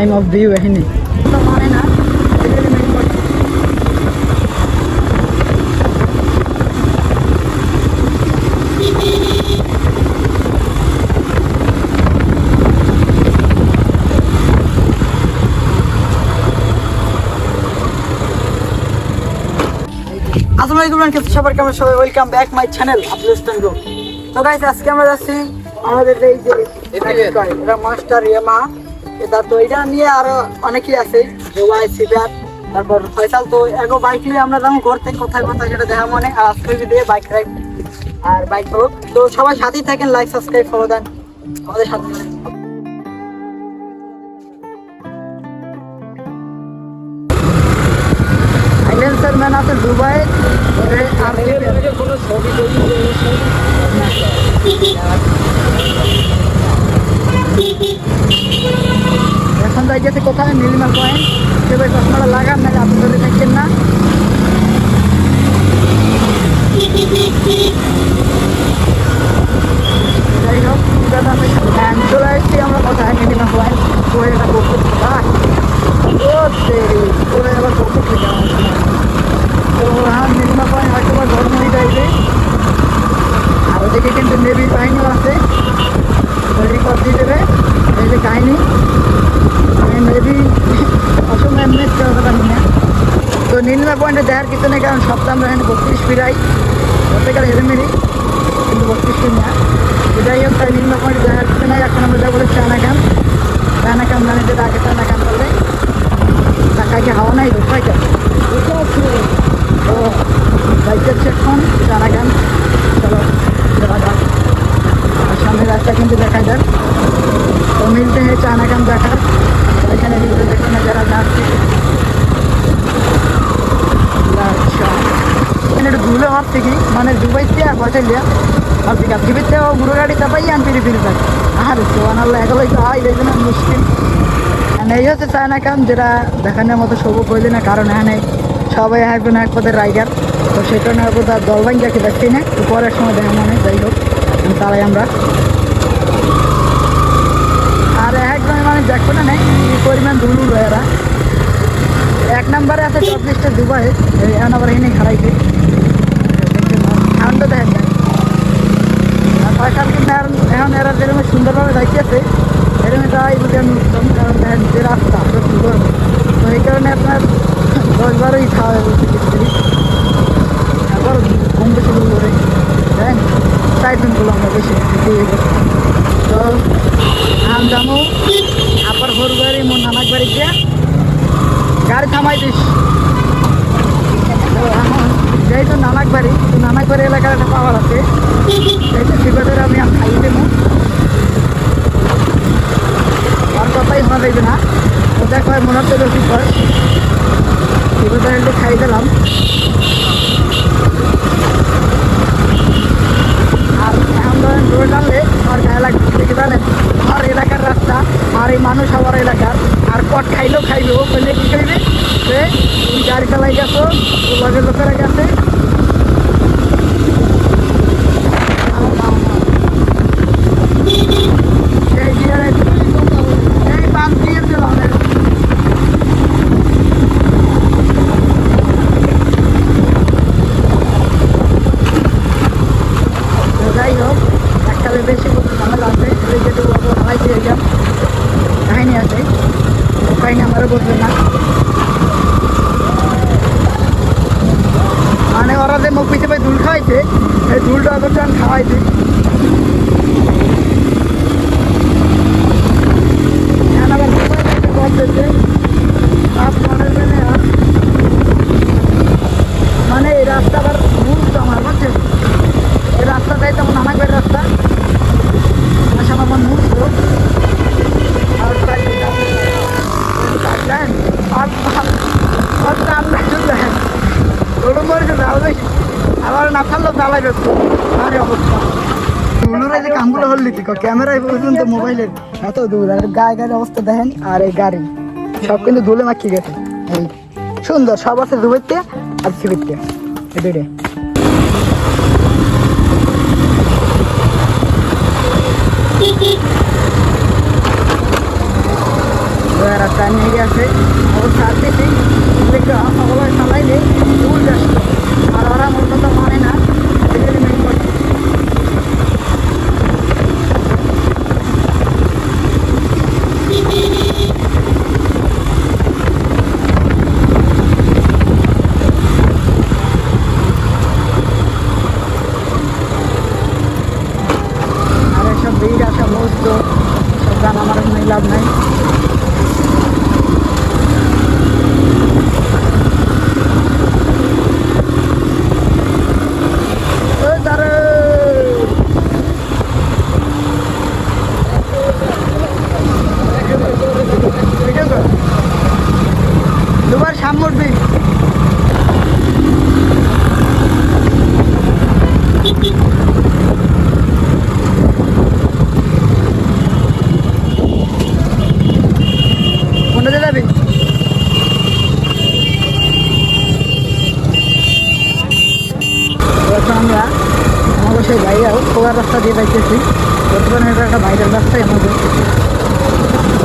Time of view এখানে তো মানে না আসসালামু আলাইকুম সবার কেমন সবাই ওয়েলকাম ব্যাক মাই চ্যানেল আপলোস্টান ব্লগ। তো গাইস আজকে আমরা যাচ্ছি আমাদের এই যে এটা মাস্টার ইয়ামাহা এটা তো এটা নিয়ে আরো অনেকেই আছে জোবাই সিবাত তারপর ফয়সাল তো এগো বাইক নিয়ে আমরা যখন করতে কোথায় কোথায় সেটা দেখা মনে আর আজকে দিয়ে বাইক রাইড আর বাইক ব্লগ। তো সবাই সাথেই থাকেন, লাইক সাবস্ক্রাইব ফলো দেন আমাদের সাথে। সাইলেন্সার ম্যান আছে দুবাই এখন যাই গেছে কোথায় নীলিমা পয়েন্ট সেভাবে চশমাটা লাগান না আপনি ধরে থাকছেন না। যাই হোক চলে আসছি আমরা কোথায় নীলিমা পয়েন্ট এটা করতে করে আবার করতে তো হ্যাঁ নীলিমা পয়েন্ট হয়তো বা গরম হয়ে যাইবে আর ওদিকে কিন্তু নেভি বাহিনীও আছে রিপোর্ট দিয়ে দেবে এই যে কাহিনি নেভি অসময় এমনি কথা নিয়ে। তো নীলিমা পয়েন্টে দেখার কিছু নেই কারণ সপ্তাহ আমরা এখানে 32 ফিরাই প্রত্যেকের হেরেমেরি কিন্তু 32 ফিট না। যাই হোক তাই নীলিমা পয়েন্টে দেখার কিছু নেই। এখন আমরা যাবো চানাকাম মানে যেটা আগে চানাকাম করলে টাকাকে হাওয়া নাই কোথায় কেন তো বাইকের এখন চানাকাম চলো যাওয়া যাক। আর সামনে রাস্তা কিন্তু দেখা যাক তো মিলতে হয় চানাকাম দেখার এখানে দেখুন যারা যাচ্ছে এখানে একটু ধুলে ভাবছে কি মানে দুবাইতে আর বসাইলিয়া ভাবছি গাছিবিতে বুড়ো গাড়ি চাপাই আনতে ফিরে থাকে আর সোয়ান আল্লাহ এগুলোই তো হয় এই জন্য মুশকিল। এই হচ্ছে চায়নাকাম যেটা দেখানোর মতো সবুজ হইলে না কারণ এখানে সবাই একজন এক পদের রাইডার তো সেই কারণে তার দলবাইন যাকে দেখছি না তো পরের সময় দেখা মানে যাই হোক তারাই আমরা আর একজন মানে দেখো না নেই পরিমাণ ধুলু এরা এক নম্বরে আছে টপ লিস্টে দুবাই এখন আবার এনে খারাইছে ঠান্ডা দেখেন না আর পয়সা কিন্তু এখন এরা যেরকম সুন্দরভাবে দায়িত্বে এরকম যাই যদি আমি উত্তম কারণ দেখেন যে রাস্তা সুন্দর তো এই কারণে আপনার 10-12ই খাওয়া যাবে একবার কম বেশি করে দেখেন চাইবেনগুলো আমরা বেশি তো আম জানো আপার ঘর বাড়ি মোর নানাক বাড়ি গিয়ে গাড়ি থামাই দিস তো এখন যেহেতু নানাক বাড়ি তো নানাক বাড়ি এলাকার একটা পাওয়ার আছে সেইটা সেবাদের আমি খাই দেবো আর কথাই শোনা যাইবে না ও দেখো মনে হচ্ছে বেশি কর সেবাদের একটু খাই দিলাম। আর এখন ধরেন দৌড়ে টানলে আমার গায়ে লাগবে দেখে জানেন আমার এলাকার রাস্তা আর এই মানুষ আমার এলাকার আর পট খাইলেও খাইবে ও পেলে কী খাইবে সে গাড়ি চালাই গেছো লগের লোকেরা গেছে যাই হোক একসাথে বেশি ঝামেলা আছে যেটুকু হারাইতে এলাম কাহিনি আছে কাহিনি আমারও বলবে না মানে ওরা যে মুখ পিছিয়ে ধুল খাওয়াইছে এই ধুলটা অত টান খাওয়াইছে আবার বলতেছে মানে এই রাস্তা আবার ভুল তো আমার বুঝছেন এই রাস্তাটাই তেমন আমাদের রাস্তা আচ্ছা আমার মুখ তো আর আবার না থাকলেও চালাই বেশি আরে অবস্থা যে কামগুলো হলি ক্যামেরায় পর্যন্ত মোবাইলের এত দূর আর গায়ে গায়ের অবস্থা দেখেন আর এই গাড়ি সব কিন্তু ধুলে মাখিয়ে গেছে এই সুন্দর সব আছে দুবাইতে আর সিবিতে এটাই রাস্তা সেই ভাইয়া খোয়ার রাস্তা দিয়ে যাইতেছি। বর্তমানে এটা একটা বাইরের রাস্তায় আমাদের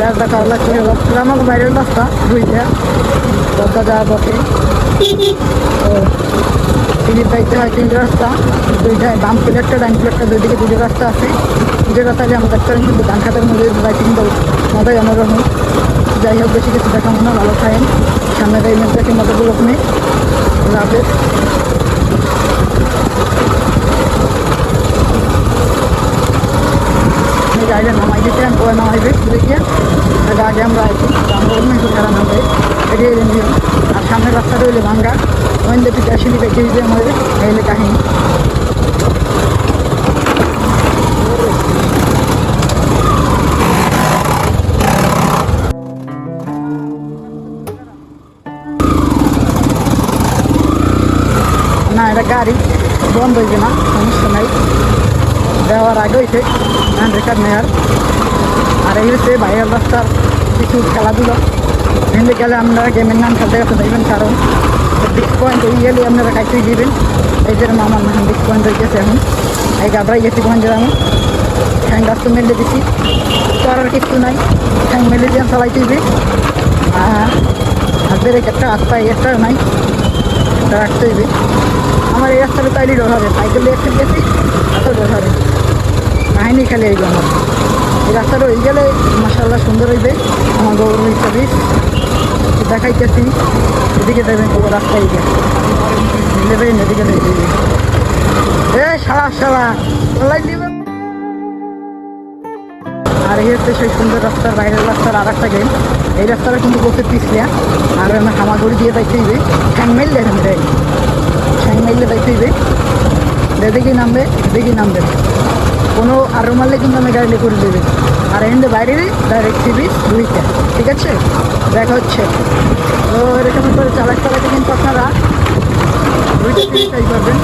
রাস্তা কারলা চলে যাচ্ছে, আমাকে বাইরের রাস্তা দুইটা রাস্তা যাওয়ার পথে টিকিট পাইতে হয় 3 রাস্তা, দুইটা বাম প্লেটটা ডান প্লেটটা দুইদিকে দুটো রাস্তা আছে। যে রাস্তায় আমরা দেখতে পারেন কিন্তু ধান খাতার মধ্যে যাই কিন্তু মজাই অন্যরকম। যাই হোক বেশি কিছু দেখা মনে ভালো থাকেন, সামনে গাড়ি মেয়ে দেখে মজাগুলো নেই লাভের। গাড়িটা নামাই দিতে পরে নামাইবে দেখিয়া আগে আমরা আছি খারাপ নামবে এগিয়ে নিও। আর সামনের রাস্তাটা হইলে ভাঙ্গা ওইন দেখি আসিনি দেখে দিতে আমাদের এলে কাহিনী। না এটা গাড়ি বন্ধ হইবে না, সমস্যা নাই, দেওয়ার আগে হয়েছে হ্যান্ড রেকার নেওয়ার। আর এই হচ্ছে বাইরের রাস্তার কিছু খেলাধুলো। এখানে গেলে আপনারা গেমের নাম খেলতে গেছে দেখবেন, কারণ বিগ পয়েন্ট ওই গেলে আপনারা কাইতেই দিবেন। এই যে আমার নাম বিগ পয়েন্ট হয়ে গেছে, এখন এই গাবড়াই গেছি পয়েন্টের আমি ঠ্যাং গাছ তো মেলে দিচ্ছি, করার কিছু নাই, ঠ্যাং মেলে দিয়ে চালাইতে দিবে। আর ব্রেক একটা হাত পাই একটা নাই, একটা রাখতে দিবে। আমার এই রাস্তাটা তাইলেই ডর হবে, সাইকেল দিয়ে একটু গেছি এত ডর হবে কাহিনি খেলে এই আমার এই রাস্তাটা হয়ে গেলে মাসাল্লাহ সুন্দর হইবে। আমার গৌরব হিসাবে দেখাইতেছি এদিকে দেবেন কোনো রাস্তায় নেবেন এদিকে সারা সারা দিবেন। আর এই হচ্ছে সেই সুন্দর রাস্তার বাইরের রাস্তার আর একটা গেম। এই রাস্তাটা কিন্তু বসে পিছলিয়া আর আমার হামাগুড়ি দিয়ে যাইতে হইবে, ঠ্যাং মেললে এখন রে ঠ্যাং মেললে যাইতে হইবে, যেদিকে নামবে এদিকেই নামবে, কোনো আরো মারলে কিন্তু আমি গাড়ি করে দেবে। আর এখানে বাইরে ডাইরেক্ট সিবি দুইটা, ঠিক আছে দেখা হচ্ছে। তো এরকম করে চালাতে কিন্তু আপনারা দুইটা সিবি ট্রাই করবেন।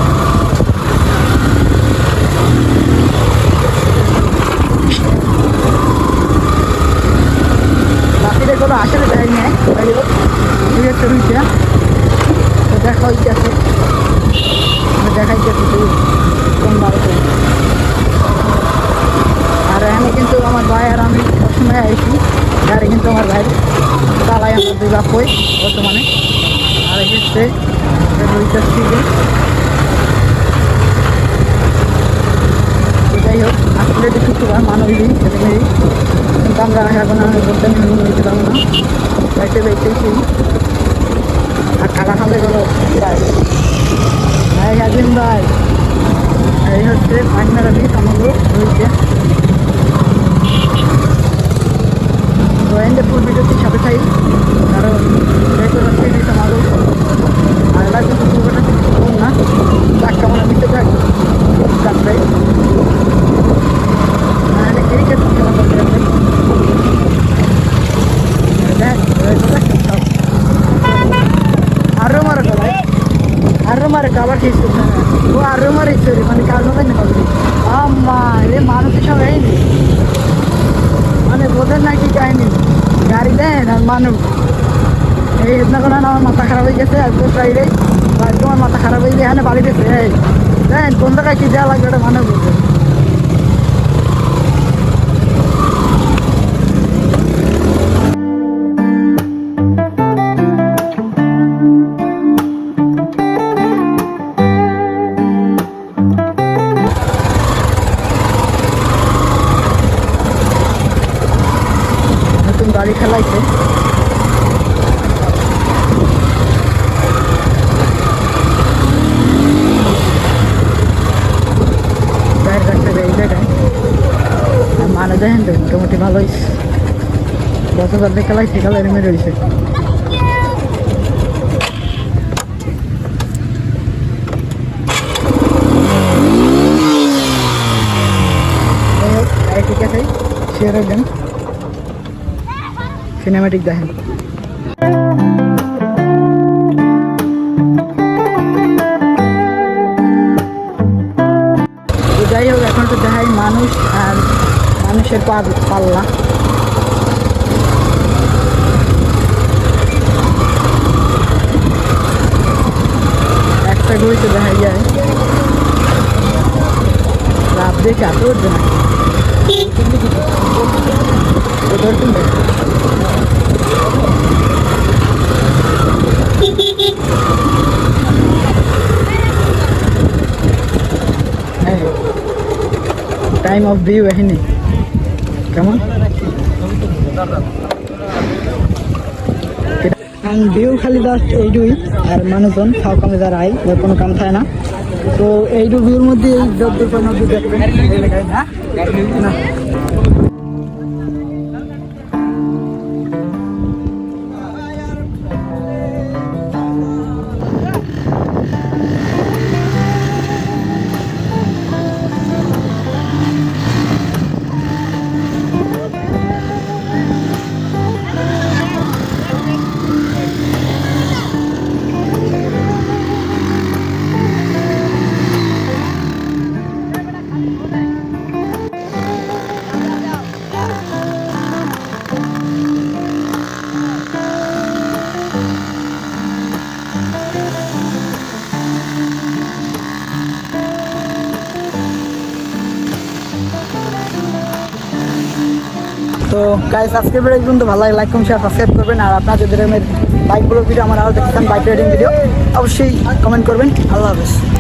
বাকিটা কোনো আসলে যাই নেয় ঠিক আছে দুইটা, তো দেখা হচ্ছে দেখাইতেছি কোন বাড়িতে। আর এখানে কিন্তু আমার ভাই আর আমি সবসময় আইছি, গাড়ি কিন্তু আমার ভাই চালাই, আমরা দুই বাপ হই বর্তমানে। আর এসে যাই হোক আসলে কিছু মানবী কিন্তু আমরা এখন বলতে নিতে পারবো না, যাইতে যাইতেছি। আর কাটা খালে গেলো ভাই আজিম ভাই, এই হচ্ছে পাঁচনারা বীজ সমগ্র রয়েছে। তো এন্ডে ফুল ভিডিওটির সাথে চাই, কারণ যেহেতু হচ্ছে বীজ আমারও আর এলা কিন্তু পুরোটা কিছু না চাক্কা মনে দিতে যাক যাত্রায় ক্রিকেট খেলা করতে যাবে আরো মারো ভাই আরো মারে আবার ঠিক ও আরো মারে সরি মানে কাজ হবে না আম্মা এ মানুষ সবাই মানে বোধের নাকি কাহিনি গাড়ি দেন আর মানুষ এই ইতনা করে আমার মাথা খারাপ হয়ে গেছে। আজকে ফ্রাইডে আজকে আমার মাথা খারাপ হয়ে গেছে, এখানে বাড়ি গেছে এই দেন কোন জায়গায় কি দেওয়া লাগবে ওটা মানুষ বলছে। গাড়ি খেলাইছে এই জায়গায় মানে দেখেন তো মোটামুটি ভালোই গতবার দিয়ে খেলাইছে খেলা নেমে রয়েছে। ঠিক আছে শেয়ার দেন সিনেমেটিক দেখেন। যাই হোক এখন তো দেখাই মানুষ আর মানুষের পাল্লা। একটা ঘুরতে দেখা যায় দেখে আসতে হচ্ছে না টাইম অফ ভিউ এখানে কেমন ভিউ খালি জাস্ট এইটুই আর মানুষজন খাওয়া কামে যারা আই কোনো কাম থাকে না তো এইটু ভিউর মধ্যে এই যদ্দূর নদী দেখবেন না তো গাইস আজকে ভিডিও কিন্তু ভালো লাগে লাইক কমেন্ট শেয়ার সাবস্ক্রাইব করবেন আর আপনারা যদি এরকম বাইক ব্লগ ভিডিও আমার আরও দেখতে চান বাইক রাইডিং ভিডিও অবশ্যই কমেন্ট করবেন আল্লাহ হাফেজ